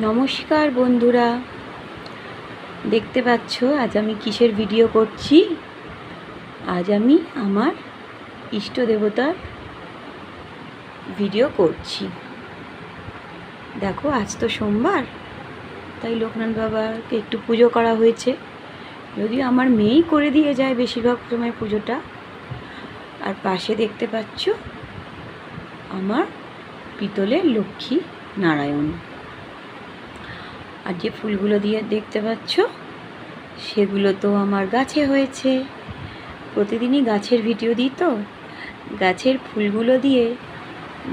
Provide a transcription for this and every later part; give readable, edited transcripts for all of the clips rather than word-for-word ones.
নমস্কার বন্ধুরা, দেখতে পাচ্ছ আজ আমি কিসের ভিডিও করছি। আজ আমি আমার ইষ্ট দেবতার ভিডিও করছি। দেখো, আজ তো সোমবার, তাই লোকনাথ বাবাকে একটু পুজো করা হয়েছে। যদিও আমার মেয়েই করে দিয়ে যায় বেশিরভাগ সময় পুজোটা। আর পাশে দেখতে পাচ্ছ আমার পিতলের লক্ষ্মী নারায়ণ। আর যে ফুলগুলো দিয়ে দেখতে পাচ্ছ সেগুলো তো আমার গাছে হয়েছে। প্রতিদিনই গাছের ভিডিও দিই, তো গাছের ফুলগুলো দিয়ে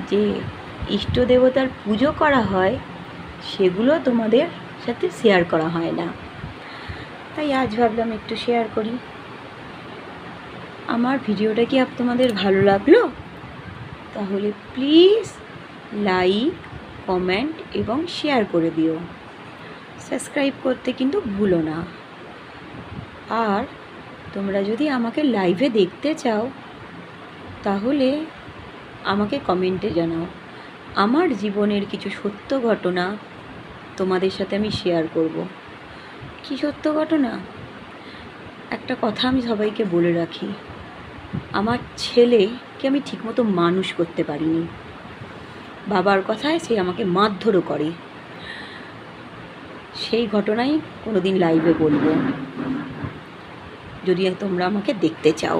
যে ইষ্ট দেবতার পুজো করা হয় সেগুলো তোমাদের সাথে শেয়ার করা হয় না, তাই আজ ভাবলাম একটু শেয়ার করি। আমার ভিডিওটা কি তোমাদের ভালো লাগলো? তাহলে প্লিজ লাইক, কমেন্ট এবং শেয়ার করে দিও। সাবস্ক্রাইব করতে কিন্তু ভুলো না। আর তোমরা যদি আমাকে লাইভে দেখতে চাও তাহলে আমাকে কমেন্টে জানাও। আমার জীবনের কিছু সত্য ঘটনা তোমাদের সাথে আমি শেয়ার করব। কি সত্য ঘটনা? একটা কথা আমি সবাইকে বলে রাখি, আমার ছেলেকে আমি ঠিকমতো মানুষ করতে পারিনি। বাবার কথায় সে আমাকে মারধরও করে। সেই ঘটনাই কোনোদিন লাইভে বলবো, যদি তোমরা আমাকে দেখতে চাও।